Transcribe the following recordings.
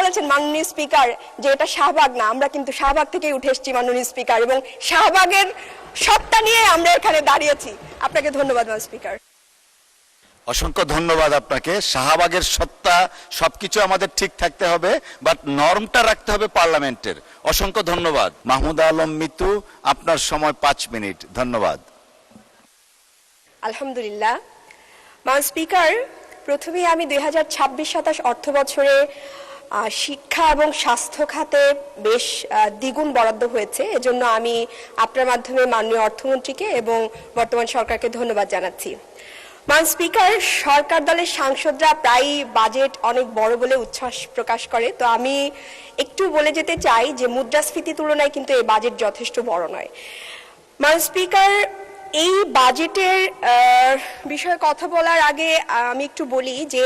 বলেছেন মাননীয় স্পিকার যে এটা শাহবাগ না, আমরা কিন্তু শাহবাগ থেকেই উঠে এসেছি মাননীয় স্পিকার, এবং শাহবাগের সত্তা নিয়ে আমরা এখানে দাঁড়িয়েছি। আপনাকে ধন্যবাদ মাননীয় স্পিকার। অসংখ্য ধন্যবাদ আপনাকে। শাহবাগের সত্তা সবকিছু আমাদের ঠিক থাকতে হবে, বাট নর্মটা রাখতে হবে পার্লামেন্টের। অসংখ্য ধন্যবাদ। মাহমুদা আলম মিতু, আপনার সময় 5 মিনিট। ধন্যবাদ। আলহামদুলিল্লাহ মাননীয় স্পিকার, প্রথমেই আমি 2026-27 অর্থ বছরে শিক্ষা এবং স্বাস্থ্য খাতে বেশ দ্বিগুণ বরাদ্দ হয়েছে, এজন্য আমি আপনার মাধ্যমে মাননীয় অর্থমন্ত্রীকে এবং বর্তমান সরকারকে ধন্যবাদ জানাচ্ছি। মাননীয় স্পিকার, সরকার দলের সাংসদরা প্রায় বাজেট অনেক বড় বলে উচ্ছ্বাস প্রকাশ করে, তো আমি একটু বলে যেতে চাই যে মুদ্রাস্ফীতি তুলনায় কিন্তু এই বাজেট যথেষ্ট বড় নয়। মাননীয় স্পিকার, এই বাজেটের বিষয়ে কথা বলার আগে আমি একটু বলি যে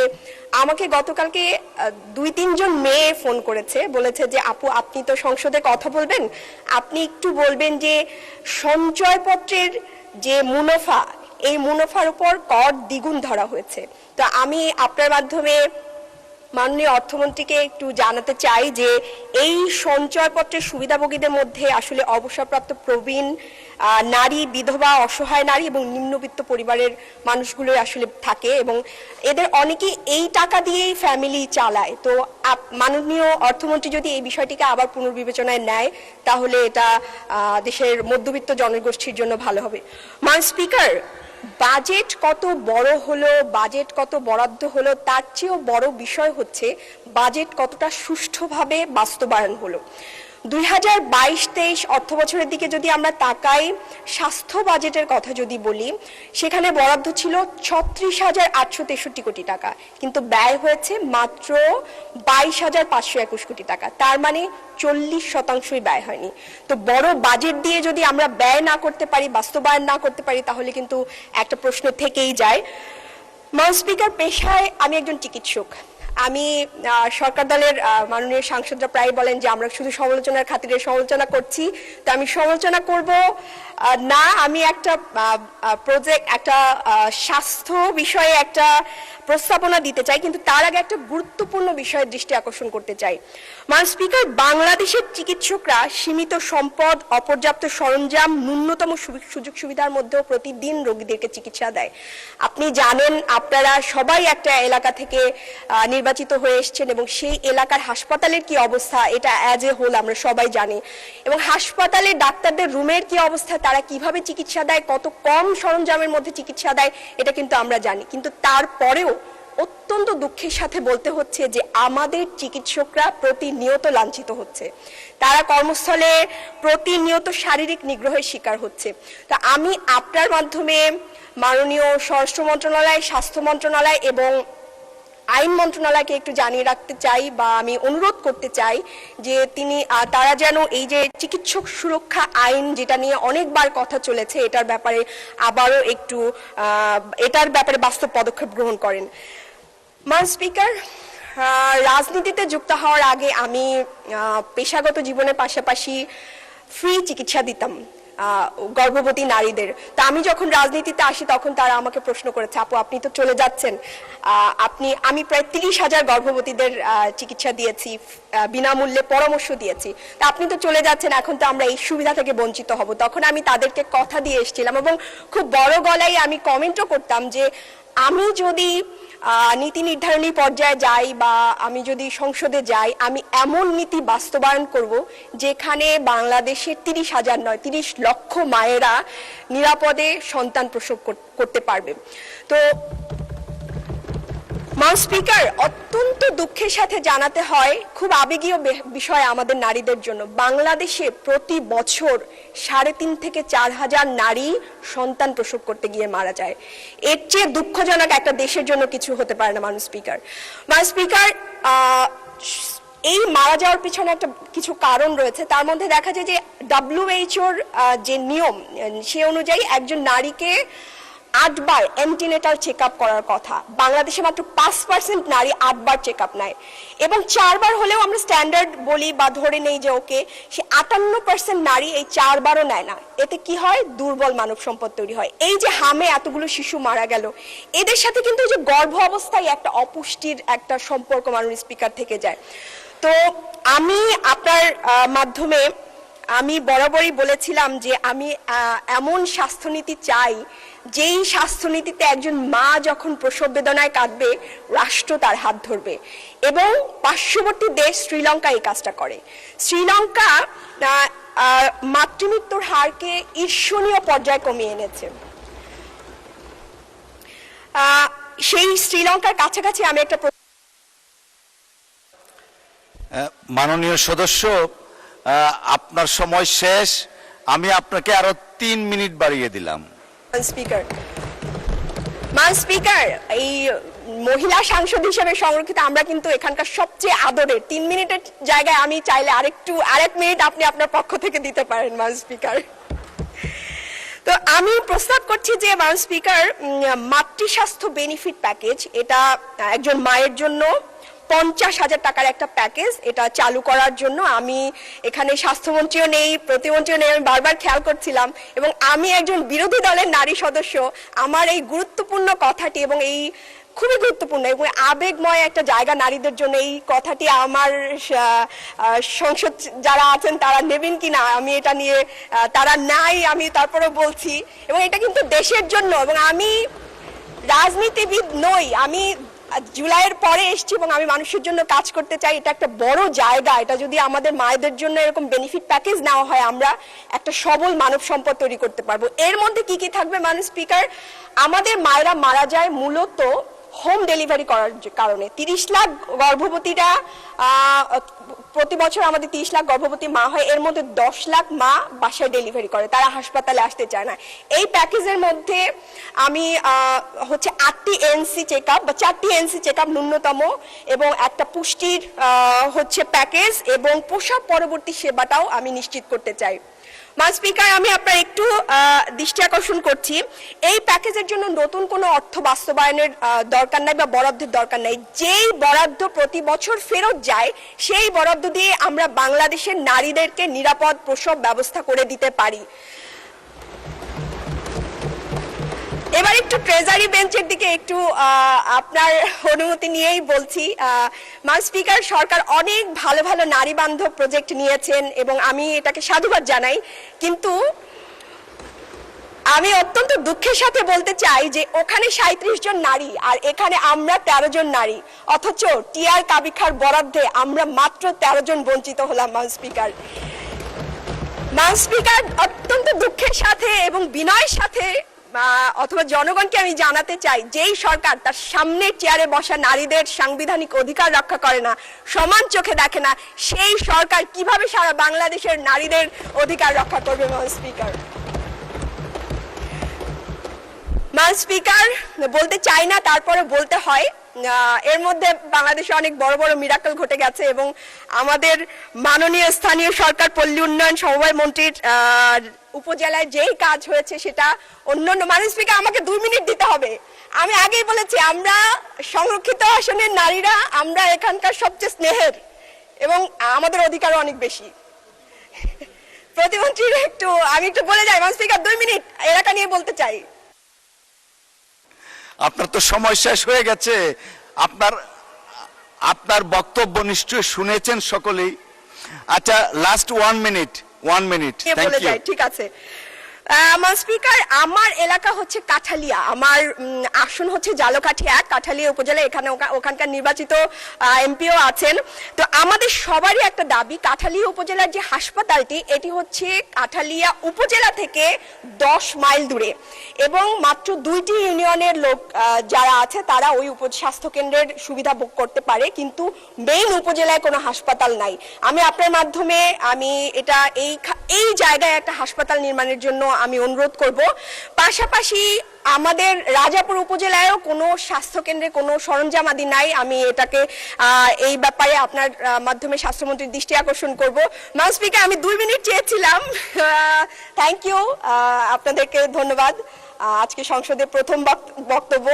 আমাকে গতকালকে 2-3 জন মেয়ে ফোন করেছে, বলেছে যে আপু আপনি তো সংসদে কথা বলবেন, আপনি একটু বলবেন যে সঞ্চয়পত্রের যে মুনাফা, এই মুনাফার উপর কর দ্বিগুণ ধরা হয়েছে। তো আমি আপনার মাধ্যমে মাননীয় অর্থমন্ত্রীকে একটু জানাতে চাই যে এই সঞ্চয়পত্রের সুবিধাভোগীদের মধ্যে আসলে অবসরপ্রাপ্ত প্রবীণ নারী, বিধবা, অসহায় নারী এবং নিম্নবিত্ত পরিবারের মানুষগুলোই আসলে থাকে, এবং এদের অনেকেই এই টাকা দিয়েই ফ্যামিলি চালায়। তো মাননীয় অর্থমন্ত্রী যদি এই বিষয়টিকে আবার পুনর্বিবেচনায় নেয় তাহলে এটা দেশের মধ্যবিত্ত জনগোষ্ঠীর জন্য ভালো হবে। মাননীয় স্পিকার, বাজেট কত বড় হলো, বাজেট কত বরাদ্দ হলো, তার চেয়েও বড় বিষয় হচ্ছে বাজেট কতটা সুষ্ঠুভাবে বাস্তবায়ন হলো। 2022-23 অর্থ বছরের দিকে যদি আমরা তাকাই, স্বাস্থ্য বাজেটের কথা যদি বলি, সেখানে বরাদ্দ ছিল 36,863 কোটি টাকা, কিন্তু ব্যয় হয়েছে মাত্র 22,521 কোটি টাকা, তার মানে 40% ব্যয় হয়নি। তো বড় বাজেট দিয়ে যদি আমরা ব্যয় না করতে পারি, বাস্তবায়ন না করতে পারি, তাহলে কিন্তু একটা প্রশ্ন থেকেই যায়। মাননীয় স্পিকার, পেশায় আমি একজন চিকিৎসক। আমি সরকার দলের মাননীয় সাংসদরা প্রায় বলেন যে আমরা শুধু সমালোচনার খাতিরে সমালোচনা করছি, তো আমি সমালোচনা করব না, আমি একটা প্রজেক্ট, একটা স্বাস্থ্য বিষয়ে একটা প্রস্তাবনা দিতে চাই, কিন্তু তার আগে একটা গুরুত্বপূর্ণ বিষয়ের দৃষ্টি আকর্ষণ করতে চাই। মাননীয় স্পিকার, বাংলাদেশের চিকিৎসকরা সীমিত সম্পদ, অপর্যাপ্ত সরঞ্জাম, ন্যূনতম সুযোগ সুবিধার মধ্যেও প্রতিদিন রোগীদেরকে চিকিৎসা দেয়। আপনি জানেন, আপনারা সবাই একটা এলাকা থেকে নির্বাচিত হয়ে এসেছেন, এবং সেই এলাকার হাসপাতালের কি অবস্থা এটা অ্যাজ এ হোল আমরা সবাই জানি, এবং হাসপাতালে ডাক্তারদের রুমের কি অবস্থা, তারা কিভাবে চিকিৎসা দেয়, কত কম সরঞ্জামের মধ্যে চিকিৎসা দেয়, এটা কিন্তু আমরা জানি। কিন্তু তারপরেও অত্যন্ত দুঃখের সাথে বলতে হচ্ছে যে আমাদের চিকিৎসকরা প্রতিনিয়ত লাঞ্ছিত হচ্ছে, তারা কর্মস্থলে প্রতিনিয়ত শারীরিক নিগ্রহের শিকার হচ্ছে। তা আমি আপনার মাধ্যমে মাননীয় স্বরাষ্ট্র মন্ত্রণালয়, স্বাস্থ্য মন্ত্রণালয় এবং আইন মন্ত্রণালয়কে একটু জানিয়ে রাখতে চাই, বা আমি অনুরোধ করতে চাই যে তারা যেন এই যে চিকিৎসক সুরক্ষা আইন, যেটা নিয়ে অনেকবার কথা চলেছে, এটার ব্যাপারে আবারও একটু এটার ব্যাপারে বাস্তব পদক্ষেপ গ্রহণ করেন। মাননীয় স্পিকার, রাজনীতিতে যুক্ত হওয়ার আগে আমি পেশাগত জীবনের পাশাপাশি ফ্রি চিকিৎসা দিতাম গর্ভবতী নারীদের। তা আমি যখন রাজনীতিতে আসি তখন তারা আমাকে প্রশ্ন করেছে, আপু আপনি তো চলে যাচ্ছেন, আমি প্রায় 30,000 গর্ভবতীদের চিকিৎসা দিয়েছি, বিনামূল্যে পরামর্শ দিয়েছি, তা আপনি তো চলে যাচ্ছেন, এখন তো আমরা এই সুবিধা থেকে বঞ্চিত হব। তখন আমি তাদেরকে কথা দিয়ে এসেছিলাম, এবং খুব বড় গলায় আমি কমেন্টও করতাম যে আমি যদি নীতি নির্ধারণী পর্যায়ে যাই বা আমি যদি সংসদে যাই, আমি এমন নীতি বাস্তবায়ন করব যেখানে বাংলাদেশের 30,000 নয় 30 লক্ষ মায়েরা নিরাপদে সন্তান প্রসব করতে পারবে। তো মাননীয় স্পিকার, অত্যন্ত দুঃখের সাথে জানাতে হয়, খুব আবেগীয় বিষয় আমাদের নারীদের জন্য, বাংলাদেশে প্রতি বছর 3.5 থেকে 4,000 নারী সন্তান প্রসব করতে গিয়ে মারা যায়। এর চেয়ে দুঃখজনক একটা দেশের জন্য কিছু হতে পারে না মাননীয় স্পিকার। মাননীয় স্পিকার, এই মারা যাওয়ার পিছনে একটা কিছু কারণ রয়েছে, তার মধ্যে দেখা যায় যে WHO যে নিয়ম, সে অনুযায়ী একজন নারীকে 8 বার অ্যান্টিনেটাল চেক আপ করার কথা, বাংলাদেশে মাত্র 5% নারী 8 বার চেক আপ নেয়, এবং 4 বার হলেও আমরা স্ট্যান্ডার্ড বলি বা ধরে নেই যে ওকে, সে 58% নারী এই 4 বারও নেয় না। এতে কি হয়? দুর্বল মানব সম্পদ তৈরি হয়। এই যে হামে এতগুলো শিশু মারা গেল, এদের সাথে কিন্তু এই যে গর্ভ অবস্থায় একটা অপুষ্টির একটা সম্পর্ক মাননীয় স্পিকার থেকে যায়। তো আমি আপনার মাধ্যমে আমি বরাবরই বলেছিলাম যে আমি এমন স্বাস্থ্যনীতি চাই যেই স্বাস্থ্যনীতিতে একজন মা যখন প্রসব বেদনায় কাঁদবে, রাষ্ট্র তার হাত ধরবে, এবং পার্শ্ববর্তী দেশ শ্রীলঙ্কা এই কাজটা করে। শ্রীলঙ্কা মাতৃমৃত্যুর হারকে ঈর্ষণীয় পর্যায়ে কমিয়ে এনেছে। সেই শ্রীলঙ্কার কাছাকাছি আমি একটা মাননীয় সদস্য, আপনার সময় শেষ, আমি আপনাকে আরো 3 মিনিট বাড়িয়ে দিলাম। স্পিকার, এই মহিলা সাংসদ হিসেবে সংরক্ষিত আমরা কিন্তু এখানকার সবচেয়ে আদরের। 3 মিনিটের জায়গায় আমি চাইলে আরেক মিনিট আপনি আপনার পক্ষ থেকে দিতে পারেন মান স্পিকার। তো আমি প্রস্তাব করছি যে মান স্পিকার, মাতৃস্বাস্থ্য বেনিফিট প্যাকেজ, এটা একজন মায়ের জন্য 50,000 টাকার একটা প্যাকেজ, এটা চালু করার জন্য আমি এখানে স্বাস্থ্যমন্ত্রীও নেই, প্রতিমন্ত্রীও নেই, আমি বারবার খেয়াল করছিলাম, এবং আমি একজন বিরোধী দলের নারী সদস্য, আমার এই গুরুত্বপূর্ণ কথাটি, এবং এই খুবই গুরুত্বপূর্ণ এবং আবেগময় একটা জায়গা নারীদের জন্য, এই কথাটি আমার সংসদ যারা আছেন তারা নেবেন কিনা আমি এটা নিয়ে, তারা নাই, আমি তারপরে বলছি, এবং এটা কিন্তু দেশের জন্য, এবং আমি রাজনীতিবিদ নই, আমি জুলাইয়ের পরে এসেছি এবং আমি মানুষের জন্য কাজ করতে চাই। এটা একটা বড় জায়গা, এটা যদি আমাদের মায়েদের জন্য এরকম বেনিফিট প্যাকেজ নেওয়া হয়, আমরা একটা সবল মানব সম্পদ তৈরি করতে পারবো। এর মধ্যে কি কি থাকবে মাননীয় স্পিকার? আমাদের মায়েরা মারা যায় মূলত হোম ডেলিভারি করার কারণে। 30 লাখ গর্ভবতীরা, প্রতি বছর আমাদের 30 লাখ গর্ভবতী মা হয়, এর মধ্যে 10 লাখ মা বাসায় ডেলিভারি করে, তারা হাসপাতালে আসতে চায় না। এই প্যাকেজের মধ্যে আমি হচ্ছে 8টি এনসি চেক আপ বা 4টি এনসি চেক আপ ন্যূনতম, এবং একটা পুষ্টির হচ্ছে প্যাকেজ, এবং প্রসব পরবর্তী সেবাটাও আমি নিশ্চিত করতে চাই। মান স্পিকার, আমি আপনার একটু দৃষ্টি আকর্ষণ করছি, এই প্যাকেজের জন্য নতুন কোনো অর্থ বাস্তবায়নের দরকার নাই বা বরাদ্দের দরকার নাই। যেই বরাদ্দ প্রতি বছর ফেরত যায়, সেই বরাদ্দ দিয়ে আমরা বাংলাদেশের নারীদেরকে নিরাপদ প্রসব ব্যবস্থা করে দিতে পারি। এবার একটু ট্রেজারি বেঞ্চের দিকে একটু আপনার অনুমতি নিয়েই বলছি। মান স্পিকার, সরকার অনেক ভালো ভালো নারী বান্ধব প্রজেক্ট নিয়েছেন এবং আমি এটাকে সাধুবাদ জানাই, কিন্তু আমি অত্যন্ত দুঃখের সাথে বলতে চাই যে ওখানে 37 জন নারী আর এখানে আমরা 13 জন নারী, অথচ টিআর কাবিখার বরাদ্দে আমরা মাত্র 13 জন বঞ্চিত হলাম। মান স্পিকার, অত্যন্ত দুঃখের সাথে এবং বিনয়ের সাথে অথবা জনগণকে আমি জানাতে চাই, যেই সরকার তার সামনে চেয়ারে বসা নারীদের সাংবিধানিক অধিকার রক্ষা করে না, সমান চোখে দেখে না, সেই সরকার কিভাবে সারা বাংলাদেশের নারীদের অধিকার রক্ষা করবে? মান স্পিকার, বলতে চাই না, তারপরে বলতে হয়, এর মধ্যে বাংলাদেশে অনেক বড় বড় মিরাকল ঘটে গেছে, এবং আমাদের মাননীয় স্থানীয় সরকার পল্লী উন্নয়ন সমবায় মন্ত্রীর উপজেলায় যেই কাজ হয়েছে সেটা অন্যান্য। মাননীয় স্পিকার, আমাকে 2 মিনিট দিতে হবে। আমি আগেই বলেছি, আমরা সংরক্ষিত আসনের নারীরা, আমরা এখানকার সবচেয়ে স্নেহের এবং আমাদের অধিকারও অনেক বেশি। প্রতিমন্ত্রীর আমি একটু বলে যাই। মাননীয় স্পিকার, 2 মিনিট এলাকা নিয়ে বলতে চাই। আপনার তো সময় শেষ হয়ে গেছে। আপনার বক্তব্য নিশ্চয়ই শুনেছেন সকলেই। আচ্ছা, লাস্ট 1 মিনিট। Thank you. ঠিক আছে। মান স্পিকার, আমার এলাকা হচ্ছে কাঠালিয়া, আমার আসন হচ্ছে জালকাঠি 1, কাঠালিয়া উপজেলা, এখানে ওখানকার নির্বাচিত এমপিও আছেন। তো আমাদের সবারই একটা দাবি, কাঠালিয়া উপজেলার যে হাসপাতালটি, এটি হচ্ছে কাঠালিয়া উপজেলা থেকে 10 মাইল দূরে, এবং মাত্র 2টি ইউনিয়নের লোক যারা আছে তারা ওই স্বাস্থ্য কেন্দ্রের সুবিধা ভোগ করতে পারে, কিন্তু মেইন উপজেলায় কোনো হাসপাতাল নাই। আমি আপনার মাধ্যমে আমি এটা এই জায়গায় একটা হাসপাতাল নির্মাণের জন্য আমি অনুরোধ করব। পাশাপাশি আমাদের রাজাপুর উপজেলায়ও কোনো স্বাস্থ্য কেন্দ্রে কোনো সরঞ্জাম আদি নাই। আমি এটাকে এই ব্যাপারে আপনার মাধ্যমে স্বাস্থ্যমন্ত্রীর দৃষ্টি আকর্ষণ করব। ম্যাডাম স্পিকার, আমি 2 মিনিট চেয়েছিলাম। থ্যাংক ইউ, আপনাদেরকে ধন্যবাদ। আজকে সংসদে প্রথম বক্তব্য।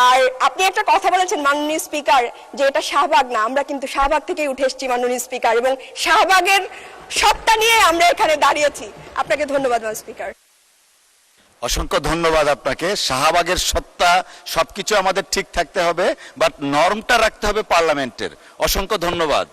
আর আপনি একটা কথা বলেছেন মাননীয় স্পিকার, যে এটা শাহবাগ না, আমরা কিন্তু শাহবাগ থেকেই উঠে এসেছি মাননীয় স্পিকার, এবং শাহবাগের সত্তা নিয়ে আমরা এখানে দাঁড়িয়েছি। আপনাকে ধন্যবাদ মাননীয় স্পিকার। অসংখ্য ধন্যবাদ আপনাকে। শাহবাগের সত্তা সবকিছু আমাদের ঠিক থাকতে হবে, বাট নর্মটা রাখতে হবে পার্লামেন্টের। অসংখ্য ধন্যবাদ।